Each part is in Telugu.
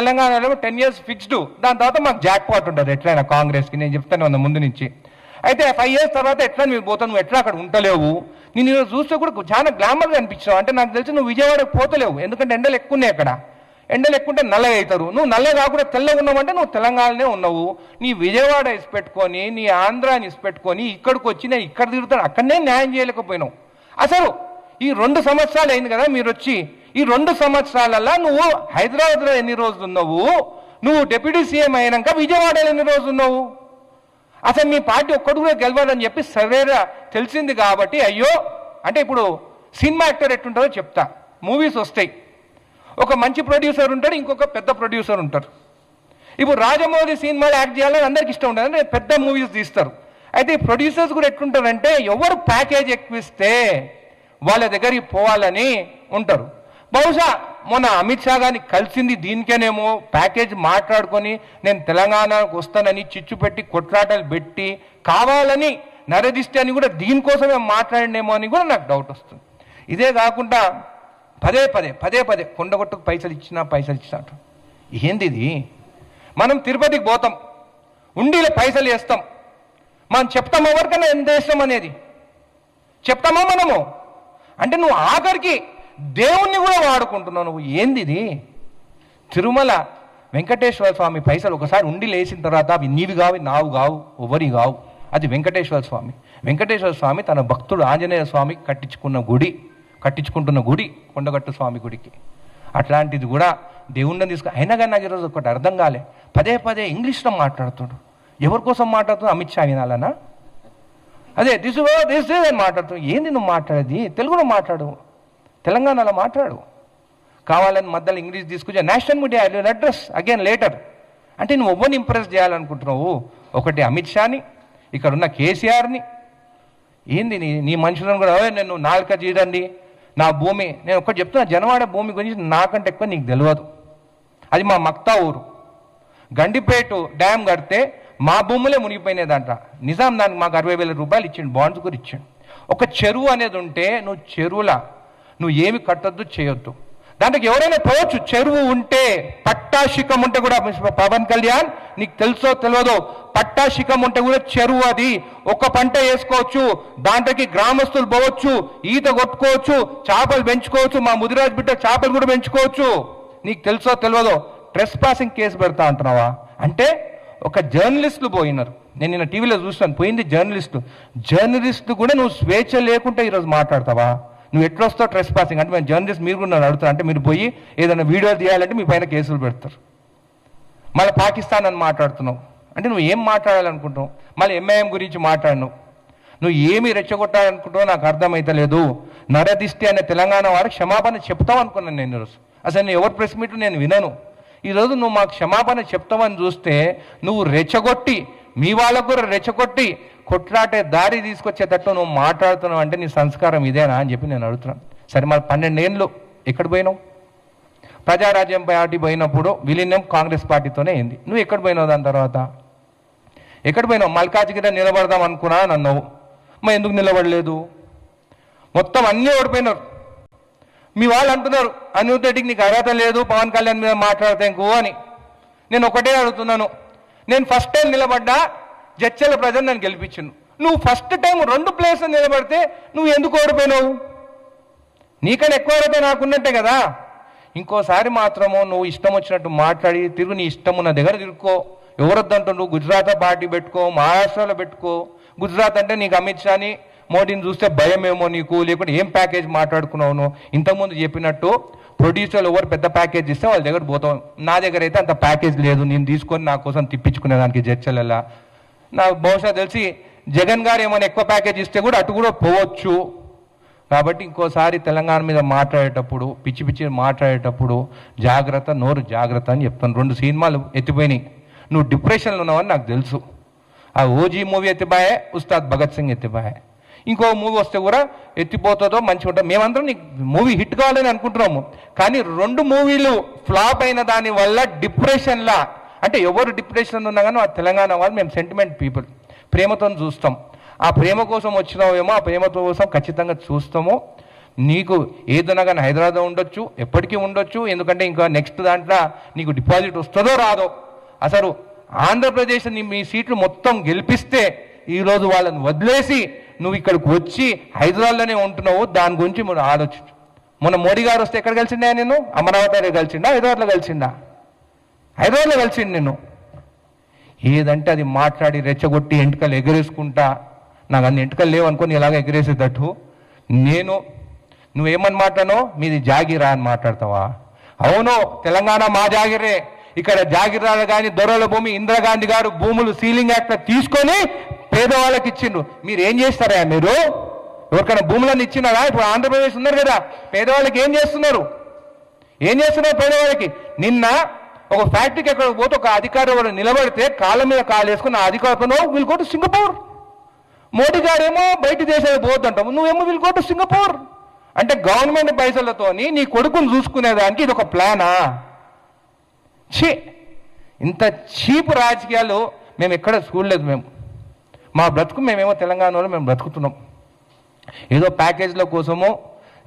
తెలంగాణలో 10 years ఫిక్స్డ్, దాని తర్వాత మాకు జాక్ పాట్ ఉంటుంది ఎట్లయినా కాంగ్రెస్కి, నేను చెప్తాను ముందు నుంచి. అయితే 5 years తర్వాత ఎట్లా నువ్వు పోతావు, నువ్వు ఎట్లా అక్కడ ఉంటలేవు. నేను ఈరోజు చూస్తే కూడా చాలా గ్లామర్గా అనిపించావు. అంటే నాకు తెలిసి నువ్వు విజయవాడకు పోతలేవు, ఎందుకంటే ఎండలు ఎక్కువ ఉన్నాయి అక్కడ. ఎండలు ఎక్కుంటే నల్లగా అవుతారు. నువ్వు నల్లగా కాకుండా తెల్లగా ఉన్నావంటే నువ్వు తెలంగాణనే ఉన్నావు. నీ విజయవాడ ఇసిపెట్టుకొని, నీ ఆంధ్రాని ఇసిపెట్టుకొని ఇక్కడికి వచ్చి నేను ఇక్కడ తిరుగుతాను, అక్కడనే న్యాయం చేయలేకపోయినావు. అసలు ఈ 2 సంవత్సరాలు అయింది కదా మీరు వచ్చి, ఈ 2 సంవత్సరాలలో నువ్వు హైదరాబాద్లో ఎన్ని రోజులు ఉన్నావు, నువ్వు డిప్యూటీ సీఎం అయినాక విజయవాడలో ఎన్ని రోజులు ఉన్నావు. అసలు మీ పార్టీ ఒక్కడు కూడా గెలవాలని చెప్పి సరేరా తెలిసింది కాబట్టి అయ్యో అంటే ఇప్పుడు సినిమా యాక్టర్ ఎట్టుంటారో చెప్తా. మూవీస్ వస్తాయి, ఒక మంచి ప్రొడ్యూసర్ ఉంటాడు, ఇంకొక పెద్ద ప్రొడ్యూసర్ ఉంటారు. ఇప్పుడు రాజమౌళి సినిమాలు యాక్ట్ చేయాలని అందరికి ఇష్టం ఉంటుంది, అంటే పెద్ద మూవీస్ తీస్తారు. అయితే ఈ ప్రొడ్యూసర్స్ కూడా ఎట్లుంటారంటే ఎవరు ప్యాకేజ్ ఎక్కువిస్తే వాళ్ళ దగ్గరికి పోవాలని ఉంటారు. బహుశా మొన్న అమిత్ షా గారిని కలిసింది దీనికేనేమో, ప్యాకేజ్ మాట్లాడుకొని నేను తెలంగాణకు వస్తానని చిచ్చు పెట్టి కొట్లాటలు పెట్టి కావాలని నరదిష్టి అని కూడా దీనికోసమే మాట్లాడినేమో అని కూడా నాకు డౌట్ వస్తుంది. ఇదే కాకుండా పదే పదే కొండగొట్టుకు పైసలు ఇచ్చినా ఏంది ఇది. మనం తిరుపతికి పోతాం, ఉండీలో పైసలు వేస్తాం, మనం చెప్తామా ఎవరికైనా ఎంత వేస్తాం అనేది చెప్తామా మనము. అంటే నువ్వు ఆఖరికి దేవుణ్ణి కూడా వాడుకుంటున్నావు నువ్వు. ఏంది ఇది. తిరుమల వెంకటేశ్వర స్వామి పైసలు ఒకసారి ఉండి లేచిన తర్వాత అవి నీవి కావు, నావు కావు, ఎవరి కావు. అది వెంకటేశ్వర స్వామి. వెంకటేశ్వర స్వామి తన భక్తుడు ఆంజనేయ స్వామి కట్టించుకుంటున్న గుడి కొండగట్టు స్వామి గుడికి. అట్లాంటిది కూడా దేవుణ్ణి అయినా కానీ నాకు ఈరోజు ఒకటి అర్థం కాలే, పదే ఇంగ్లీష్లో మాట్లాడుతాడు. ఎవరి కోసం మాట్లాడుతున్నాడు, అమిత్ షా వినాలనా? అదే దిస్ అని మాట్లాడుతున్నాడు. ఏంది నువ్వు మాట్లాడేది, తెలుగులో మాట్లాడు, తెలంగాణలో మాట్లాడు. కావాలని మధ్యలో ఇంగ్లీష్ తీసుకొచ్చా. National media I will address again later. అంటే నువ్వు ఎవరిని ఇంప్రెస్ చేయాలనుకుంటున్నావు? ఒకటి అమిత్ షాని, ఇక్కడ ఉన్న కేసీఆర్ని. ఏంది నీ మనుషులను కూడా నేను నాలుక చేయడండి నా భూమి. నేను ఒకటి చెప్తున్నా, జనవాడ భూమి గురించి నాకంటే ఎక్కువ నీకు తెలియదు. అది మా మక్తా ఊరు. గండిపేట డ్యామ్ కడితే మా భూములే మునిగిపోయినదంట. నిజాం దానికి మాకు 60,000 రూపాయలు ఇచ్చిండు, బాండ్స్ కూడా ఇచ్చాడు. ఒక చెరువు అనేది ఉంటే నువ్వు చెరువులా నువ్వు ఏమి కట్టొద్దు చేయొద్దు, దాంట్లోకి ఎవరైనా పోవచ్చు. చెరువు ఉంటే పట్టాశిఖం ఉంటే కూడా, పవన్ కళ్యాణ్ నీకు తెలుసో తెలియదో, పట్టాశిఖం ఉంటే కూడా చెరువు అది ఒక పంట వేసుకోవచ్చు, దాంట్లోకి గ్రామస్తులు పోవచ్చు, ఈత కొట్టుకోవచ్చు, చేపలు పెంచుకోవచ్చు, మా ముదిరాజ్ బిడ్డ చేపలు కూడా పెంచుకోవచ్చు. నీకు తెలుసో తెలియదో ట్రెస్ పాసింగ్ కేసు పెడతా అంటున్నావా? అంటే ఒక జర్నలిస్టులు పోయినారు. నేను నిన్న టీవీలో చూస్తాను, పోయింది జర్నలిస్టు కూడా నువ్వు స్వేచ్ఛ లేకుండా ఈరోజు మాట్లాడతావా? నువ్వు ఎట్లా వస్తావు ట్రెస్ పాసింగ్ అంటే? మేము జర్నలిస్ట్ మీరు కూడా నన్ను అడుగుతారు. అంటే మీరు పోయి ఏదైనా వీడియోలు తీయాలంటే మీ పైన కేసులు పెడతారు. మళ్ళీ పాకిస్తాన్ అని మాట్లాడుతున్నావు. అంటే నువ్వు ఏం మాట్లాడాలనుకుంటున్నావు? మళ్ళీ ఎంఐఎం గురించి మాట్లాడినావు. నువ్వు ఏమి రెచ్చగొట్టాలనుకుంటావో నాకు అర్థమైతలేదు. నరదిష్టి అనే తెలంగాణ వారికి క్షమాపణ చెప్తావు అనుకున్నాను నేను ఈరోజు. అసలు నేను ఎవరి ప్రెస్ మీట్ నేను వినను. ఈరోజు నువ్వు మాకు క్షమాపణ చెప్తావని చూస్తే నువ్వు రెచ్చగొట్టి, మీ వాళ్ళకు కూడా రెచ్చగొట్టి కొట్లాటే దారి తీసుకొచ్చేటట్టు నువ్వు మాట్లాడుతున్నావు. అంటే నీ సంస్కారం ఇదేనా అని చెప్పి నేను అడుగుతున్నాను. సరే, మరి 12 ఏళ్ళు ఎక్కడ పోయినావు? ప్రజారాజ్యం పార్టీ పోయినప్పుడు విలీనం కాంగ్రెస్ పార్టీతోనే అయింది. నువ్వు ఎక్కడ పోయినావు? దాని తర్వాత ఎక్కడ పోయినావు? మల్కాజ్గిరి నిలబడదాం అనుకున్నా అన్నావు, మరి ఎందుకు నిలబడలేదు? మొత్తం అన్నీ ఓడిపోయినారు. మీ వాళ్ళు అంటున్నారు అనిరుద్ధ్ రెడ్డికి నీకు అర్హత లేదు, పవన్ కళ్యాణ్ మీద మాట్లాడితే ఇంకో అని. నేను ఒకటే అడుగుతున్నాను, నేను ఫస్ట్ టైం నిలబడ్డా, జడ్చల ప్రజలు నన్ను గెలిపించిండు. నువ్వు ఫస్ట్ టైం 2 ప్లేస్లు నిలబడితే నువ్వు ఎందుకు ఓడిపోయినావు? నీకన్నా ఎక్కువ అర్హత నాకున్నట్టే కదా. ఇంకోసారి మాత్రము నువ్వు ఇష్టం వచ్చినట్టు మాట్లాడి తిరుగు, నీ ఇష్టం ఉన్న దగ్గర తిరుక్కో. ఎవరొద్దంటూ గుజరాత్ పార్టీ పెట్టుకో, మహారాష్ట్రలో పెట్టుకో. గుజరాత్ అంటే నీకు అమిత్ షాని మోడీని చూస్తే భయమేమో నీకు, లేకుంటే ఏం ప్యాకేజ్ మాట్లాడుకున్నావు? ఇంతకుముందు చెప్పినట్టు ప్రొడ్యూసర్లు ఎవరు పెద్ద ప్యాకేజ్ ఇస్తే వాళ్ళ దగ్గర పోతాం. నా దగ్గర అయితే అంత ప్యాకేజ్ లేదు, నేను తీసుకొని నా కోసం తిప్పించుకునేదానికి జడ్చలలా. నాకు బహుశా తెలిసి జగన్ గారు ఏమైనా ఎక్కువ ప్యాకేజ్ ఇస్తే కూడా అటు కూడా పోవచ్చు. కాబట్టి ఇంకోసారి తెలంగాణ మీద మాట్లాడేటప్పుడు, పిచ్చి మాట్లాడేటప్పుడు జాగ్రత్త, నోరు జాగ్రత్త అని చెప్తాను. 2 సినిమాలు ఎత్తిపోయినాయి. నువ్వు డిప్రెషన్లో ఉన్నావని నాకు తెలుసు. ఆ ఓజీ మూవీ ఎత్తిపోయే, ఉస్తాద్ భగత్ సింగ్ ఎత్తిపోయే. ఇంకో మూవీ వస్తే కూడా ఎత్తిపోతుందో మంచిగా ఉంటుంది. మేమందరం నీకు మూవీ హిట్ కావాలని అనుకుంటున్నాము. కానీ 2 మూవీలు ఫ్లాప్ అయిన దాని వల్ల డిప్రెషన్లా, అంటే ఎవరు డిప్రెషన్ ఉన్నా కానీ ఆ తెలంగాణ వాళ్ళు మేము సెంటిమెంట్ పీపుల్, ప్రేమతో చూస్తాం. ఆ ప్రేమ కోసం వచ్చినావేమో, ఆ ప్రేమ కోసం ఖచ్చితంగా చూస్తాము. నీకు ఏదైనా కానీ హైదరాబాద్ ఉండొచ్చు, ఎప్పటికీ ఉండొచ్చు. ఎందుకంటే ఇంకా నెక్స్ట్ దాంట్లో నీకు డిపాజిట్ వస్తుందో రాదో. అసలు ఆంధ్రప్రదేశ్ మీ సీట్లు మొత్తం గెలిపిస్తే ఈరోజు వాళ్ళని వదిలేసి నువ్వు ఇక్కడికి వచ్చి హైదరాబాద్లోనే ఉంటున్నావు. దాని గురించి మనం ఆలోచించు. మొన్న మోడీ గారు వస్తే ఎక్కడ కలిసిండా? నేను అమరావతిలో కలిసిండా, హైదరాబాద్లో కలిసిండా? హైదరాబాద్లో కలిసిండు. నేను ఏదంటే అది మాట్లాడి రెచ్చగొట్టి ఎంటుకలు ఎగరేసుకుంటా, నాకు అన్ని ఎంటుకలు లేవు అనుకొని ఇలాగ ఎగరేసేటట్టు నువ్వేమని మాట్లాడో మీది జాగిరా అని మాట్లాడతావా? అవును, తెలంగాణ మా జాగిరే. ఇక్కడ జాగిరాలు కానీ దొరల భూమి ఇందిరాగాంధీ గారు భూములు సీలింగ్ యాక్ట్ తీసుకొని పేదవాళ్ళకి ఇచ్చిండ్రు. మీరు ఏం చేస్తారా? మీరు ఎవరికైనా భూములను ఇచ్చినారా? ఇప్పుడు ఆంధ్రప్రదేశ్ ఉన్నారు కదా, పేదవాళ్ళకి ఏం చేస్తున్నారు? పేదవాళ్ళకి నిన్న ఒక ఫ్యాక్టరీకి ఎక్కడ పోతే ఒక అధికారి వాడు నిలబడితే కాళ్ళ మీద కాలు వేసుకుని ఆ అధికారితో will go to Singapore. Modi గారేమో బయట దేశాలు పోవద్దంటావు, నువ్వేమో విల్ గో టు సింగపూర్. అంటే గవర్నమెంట్ పైసలతోని నీ కొడుకును చూసుకునేదానికి ఇది ఒక ప్లానా? ఇంత చీప్ రాజకీయాలు మేము ఎక్కడ చూడలేదు. మా బ్రతుకు మేమేమో తెలంగాణలో మేము బ్రతుకుతున్నాం. ఏదో ప్యాకేజీల కోసమో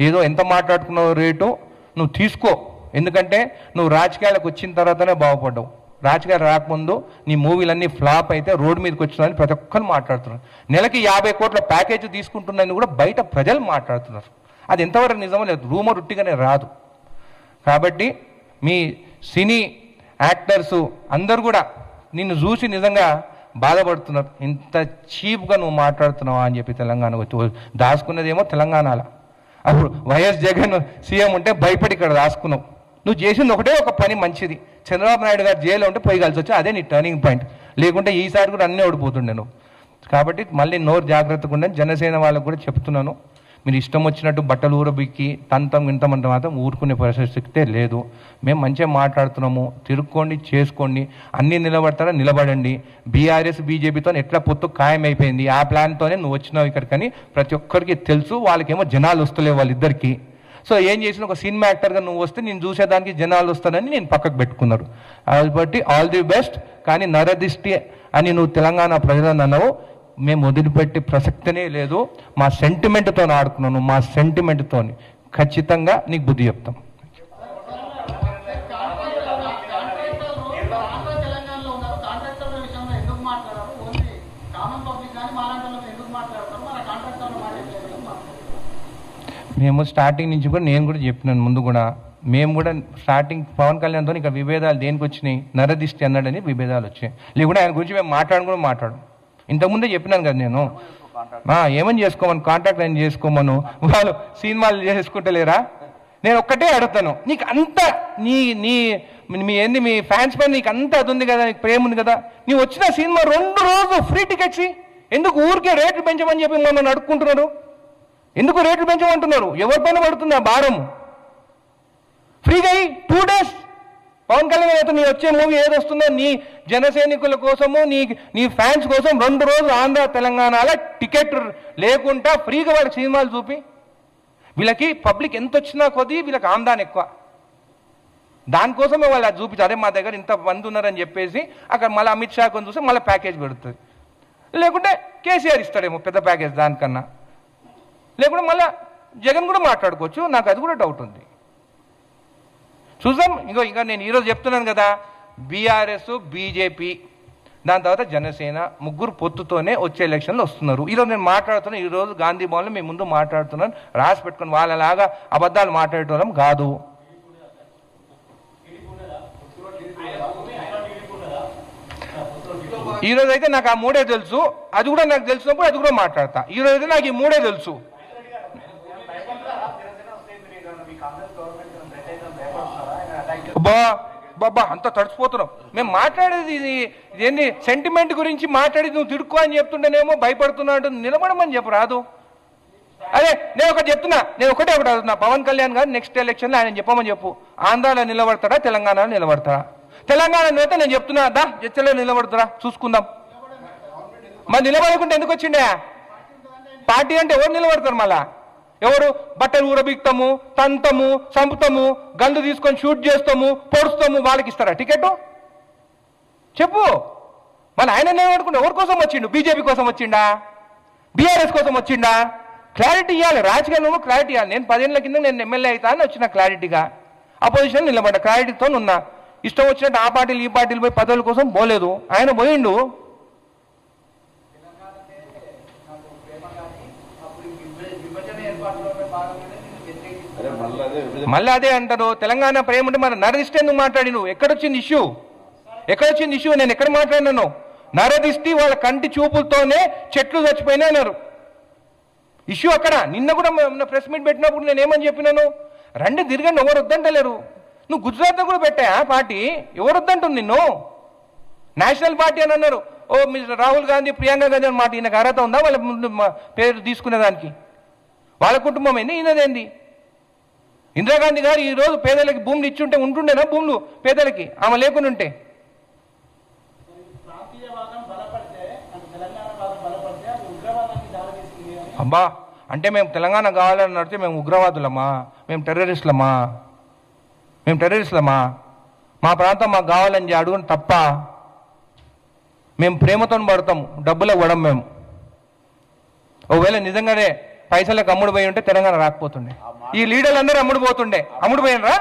ఏదో ఎంత మాట్లాడుకున్నావు రేటు నువ్వు తీసుకో. ఎందుకంటే నువ్వు రాజకీయాలకు వచ్చిన తర్వాతనే బాగుపడ్డావు. రాజకీయాలు రాకముందు నీ మూవీలన్నీ ఫ్లాప్ అయితే రోడ్డు మీదకి వచ్చినారని ప్రతి ఒక్కరు మాట్లాడుతున్నారు. నెలకి 50 కోట్ల ప్యాకేజ్ తీసుకుంటున్నారని కూడా బయట ప్రజలు మాట్లాడుతున్నారు. అది ఎంతవరకు నిజమో లేదు, రూమర్ ఉట్టిగానే రాదు. కాబట్టి మీ సినీ యాక్టర్సు అందరు కూడా నిన్ను చూసి నిజంగా బాధపడుతున్నారు. ఇంత చీప్గా నువ్వు మాట్లాడుతున్నావా అని చెప్పి తెలంగాణ వచ్చి దాచుకున్నదేమో తెలంగాణలో. అప్పుడు వైఎస్ జగన్ సీఎం ఉంటే భయపడి ఇక్కడ దాచుకున్నావు. నువ్వు చేసింది ఒకటే ఒక పని మంచిది. చంద్రబాబు నాయుడు గారు జైల్లో ఉంటే పోయి కలిసి వచ్చి అదే నీ టర్నింగ్ పాయింట్. లేకుంటే ఈసారి కూడా అన్నీ ఓడిపోతుండే నువ్వు. కాబట్టి మళ్ళీ నోరు జాగ్రత్తగా ఉండే. జనసేన వాళ్ళకు కూడా చెప్తున్నాను, మీరు ఇష్టం వచ్చినట్టు బట్టలు ఊరబిక్కి తంతం ఇంతమంత మాత్రం ఊరుకునే పరిస్థితి లేదు. మేము మంచిగా మాట్లాడుతున్నాము, తిరుక్కోండి, చేసుకోండి, అన్నీ నిలబడతారా నిలబడండి. బీఆర్ఎస్ బీజేపీతో ఎట్లా పొత్తు ఖాయమైపోయింది, ఆ ప్లాన్తోనే నువ్వు వచ్చినావు ఇక్కడికని ప్రతి ఒక్కరికి తెలుసు. వాళ్ళకేమో జనాలు వస్తలేవు వాళ్ళిద్దరికి. సో ఏం చేసిన ఒక సినిమా యాక్టర్గా నువ్వు వస్తే నేను చూసేదానికి జనాలు వస్తానని నేను పక్కకు పెట్టుకున్నారు. కాబట్టి ఆల్ ది బెస్ట్. కానీ నరదిష్టి అని నువ్వు తెలంగాణ ప్రజలను అన్నావు, మేము వదిలిపెట్టే ప్రసక్తినే లేదు. మా సెంటిమెంట్తో ఆడుకున్నాను, మా సెంటిమెంట్తో ఖచ్చితంగా నీకు బుద్ధి చెప్తాం. మేము స్టార్టింగ్ నుంచి కూడా నేను కూడా చెప్పినాను ముందు కూడా, మేము కూడా స్టార్టింగ్ పవన్ కళ్యాణ్తో ఇక్కడ విభేదాలు దేనికి వచ్చినాయి, నరదిష్టి అన్నాడని విభేదాలు వచ్చాయి. లేకుంటే ఆయన గురించి మేము మాట్లాడు ఇంతకుముందే చెప్పినాను కదా నేను. ఏమని చేసుకోమను, కాంటాక్ట్ ఆయన చేసుకోమను, వాళ్ళు సినిమాలు చేసుకుంటలేరా? నేను ఒక్కటే అడుగుతాను, నీకు అంత మీ ఫ్యాన్స్ పైన నీకు అంత అది ఉంది కదా, నీకు ప్రేమ ఉంది కదా, నీవు వచ్చిన సినిమా 2 రోజు ఫ్రీ టికెట్స్ ఎందుకు ఊరికే రేట్లు పెంచమని చెప్పి మనం అడుక్కుంటున్నారు? ఎందుకు రేట్లు పెంచమంటున్నారు? ఎవరిపైన పడుతుంది ఆ భారం? ఫ్రీగా 2 days పవన్ కళ్యాణ్ అయితే నీ వచ్చే మూవీ ఏది వస్తుందో నీ జనసైనికుల కోసము నీ ఫ్యాన్స్ కోసం 2 రోజులు ఆంధ్ర తెలంగాణలో టికెట్ లేకుండా ఫ్రీగా వాళ్ళకి సినిమాలు చూపి, వీళ్ళకి పబ్లిక్ ఎంత వచ్చినా కొద్దీ వీళ్ళకి ఆందాన్ని ఎక్కువ. దానికోసమే వాళ్ళు అది చూపించారు. అదే మా దగ్గర ఇంత మంది ఉన్నారని చెప్పేసి అక్కడ మళ్ళీ అమిత్ షా కొని చూస్తే మళ్ళీ ప్యాకేజ్ పెడుతుంది. లేకుంటే కేసీఆర్ ఇస్తాడేమో పెద్ద ప్యాకేజ్ దానికన్నా. లేకుంటే మళ్ళీ జగన్ కూడా మాట్లాడుకోవచ్చు. నాకు అది కూడా డౌట్ ఉంది. చూద్దాం. ఇంకా నేను ఈరోజు చెప్తున్నాను కదా, బీఆర్ఎస్ బీజేపీ దాని తర్వాత జనసేన ముగ్గురు పొత్తుతోనే వచ్చే ఎలక్షన్లు వస్తున్నారు. ఈరోజు నేను మాట్లాడుతున్నాను, ఈరోజు గాంధీ భవన్లో మీ ముందు మాట్లాడుతున్నాను. రాసి పెట్టుకుని వాళ్ళలాగా అబద్ధాలు మాట్లాడటం కాదు. ఈరోజు అయితే నాకు ఆ 3 తెలుసు. అది కూడా నాకు తెలిసినప్పుడు అది కూడా మాట్లాడతా. ఈరోజు అయితే నాకు ఈ 3 తెలుసు. బాబా అంత తడిచిపోతున్నాం. మేము మాట్లాడేది ఇదేంటి సెంటిమెంట్ గురించి మాట్లాడి నువ్వు తిడుకో అని చెప్తుంటేనేమో భయపడుతున్నాడు. నిలబడమని చెప్పు రాదు. అదే నేను ఒకటి అడుగుతున్నా, పవన్ కళ్యాణ్ గారు నెక్స్ట్ ఎలక్షన్లో ఆయన చెప్పమని చెప్పు, ఆంధ్రాలో నిలబడతాడా తెలంగాణలో నిలబడతాడా? తెలంగాణలో అయితే నేను చెప్తున్నా, జడ్చలో నిలబడతారా చూసుకుందాం. మరి నిలబడకుండా ఎందుకు వచ్చిండే? పార్టీ అంటే ఎవరు నిలబడతారు? మళ్ళా ఎవరు? బట్టలు ఊరబిక్తాము, తంతము, చంపుతాము, గండు తీసుకొని షూట్ చేస్తాము, పొడుస్తాము, వాళ్ళకి ఇస్తారా టికెట్? చెప్పు. మళ్ళీ ఆయన నిలబడుకుంటే ఎవరి కోసం వచ్చిండు? బీజేపీ కోసం వచ్చిండా? బీఆర్ఎస్ కోసం వచ్చిండా? క్లారిటీ ఇవ్వాలి, రాజకీయంలో క్లారిటీ ఇవ్వాలి. నేను 10 ఏళ్ల కింద నేను ఎమ్మెల్యే అవుతా అని వచ్చిన క్లారిటీగా, అపోజిషన్ నిలబడ్డ క్లారిటీతో ఉన్నా. ఇష్టం వచ్చినట్టు ఆ పార్టీలు ఈ పార్టీలు పోయి పదవుల కోసం పోలేదు, ఆయన పోయిండు. మళ్ళీ అదే అంటారు తెలంగాణ ప్రేమ ఉంటే మరి నరదిష్టి ఎందుకు మాట్లాడి నువ్వు? ఎక్కడొచ్చింది ఇష్యూ? ఎక్కడొచ్చింది ఇష్యూ? నేను ఎక్కడ మాట్లాడినాను? నరదిష్టి వాళ్ళ కంటి చూపులతోనే చెట్లు చచ్చిపోయినా అన్నారు. ఇష్యూ అక్కడ. నిన్న కూడా ప్రెస్ మీట్ పెట్టినప్పుడు నేను ఏమని చెప్పినాను? రండి తిరగండి, ఎవరు వద్దంటలేరు. నువ్వు గుజరాత్లో కూడా పెట్టా పార్టీ, ఎవరు వద్దంటుంది నిన్ను? నేషనల్ పార్టీ అని అన్నారు. ఓ మిస్టర్ రాహుల్ గాంధీ, ప్రియాంక గాంధీ అని మాట ఈయనకు అర్హత ఉందా వాళ్ళ ముందు పేరు తీసుకునేదానికి? వాళ్ళ కుటుంబం ఏంది, ఈయనదేంది? ఇందిరాగాంధీ గారు ఈరోజు పేదలకి భూములు ఇచ్చుంటే ఉంటుండేనా భూములు పేదలకి? ఆమె లేకుండా ఉంటే? అబ్బా, అంటే మేము తెలంగాణ కావాలని నడితే మేము ఉగ్రవాదులమా? మేము టెర్రరిస్టులమా? మా ప్రాంతం మాకు కావాలని అడుగుని తప్ప. మేము ప్రేమతో పడతాము, డబ్బులకు పడం మేము. ఒకవేళ నిజంగానే పైసలకు అమ్ముడు పోయి ఉంటే తెలంగాణ రాకపోతుండే. ఈ లీడర్లు అందరూ అమ్ముడు పోతుండే. అమ్ముడు పోయినరా?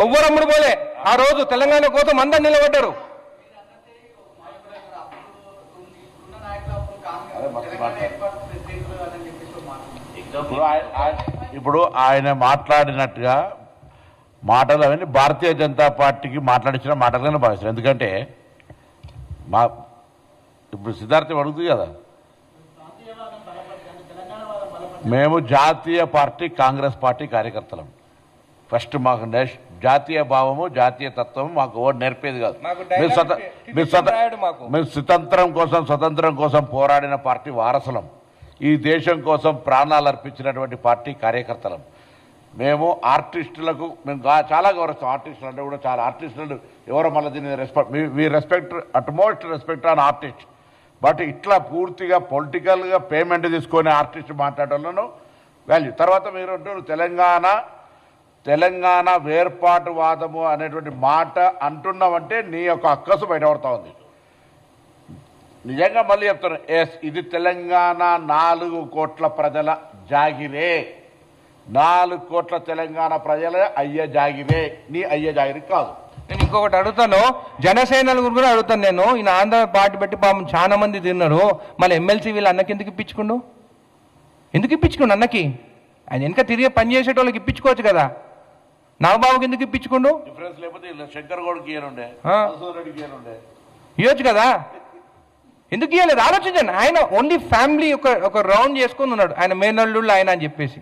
ఎవ్వరు అమ్ముడు పోలే. ఆ రోజు తెలంగాణ కోసం అందరు నిలబడ్డారు. ఇప్పుడు ఆయన మాట్లాడినట్టుగా మాటలు అవన్నీ భారతీయ జనతా పార్టీకి మాట్లాడించిన మాటలుగానే భావిస్తారు. ఎందుకంటే ఇప్పుడు సిద్ధార్థం అడుగుతుంది కదా, మేము జాతీయ పార్టీ కాంగ్రెస్ పార్టీ కార్యకర్తలం. ఫస్ట్ మాకు జాతీయ భావము జాతీయ తత్వము మాకు ఓటు నేర్పేది కాదు. మేము స్వతంత్రం కోసం పోరాడిన పార్టీ వారసులం. ఈ దేశం కోసం ప్రాణాలు అర్పించినటువంటి పార్టీ కార్యకర్తలం. మేము ఆర్టిస్టులకు మేము చాలా గౌరవిస్తాం. ఆర్టిస్టులు అంటే కూడా చాలా ఆర్టిస్టులు ఎవరో మళ్ళీ దీన్ని respect utmost respect on artist. But ఇట్లా పూర్తిగా పొలిటికల్గా పేమెంట్ తీసుకొని ఆర్టిస్ట్ మాట్లాడడంలో వాల్యూ. తర్వాత మీరు అంటారు తెలంగాణ వేర్పాటువాదము అనేటువంటి మాట అంటున్నామంటే నీ యొక్క అక్కసు బయటపడతా ఉంది. నిజంగా మళ్ళీ చెప్తాను, ఎస్, ఇది తెలంగాణ 4 కోట్ల ప్రజల జాగిరే. 4 కోట్ల తెలంగాణ ప్రజల అయ్యే జాగిరే, నీ అయ్యే జాగిరి కాదు. నేను ఇంకొకటి అడుగుతాను, జనసేనల గురించి కూడా అడుగుతాను నేను. ఈయన ఆంధ్ర పార్టీ పెట్టి పాపం చాలా మంది తిన్నారు. మళ్ళీ ఎమ్మెల్సీ వీళ్ళు అన్నకి ఎందుకు ఇప్పించుకుండు? అన్నకి? ఆయన వెనక తిరిగి పని చేసేటోళ్ళకి ఇప్పించుకోవచ్చు కదా. నాగబాబుకి ఎందుకు ఇప్పించుకుండు? డిఫరెన్స్ లేకపోతే శంకర్ గౌడ్కి ఇవ్వనుండే, ఇవ్వచ్చు కదా. ఎందుకు ఇవ్వలేదు? ఆలోచించండి. ఆయన ఓన్లీ ఫ్యామిలీ ఒక రౌండ్ చేసుకుని ఉన్నాడు. ఆయన మేనల్లుళ్ళు ఆయన అని చెప్పేసి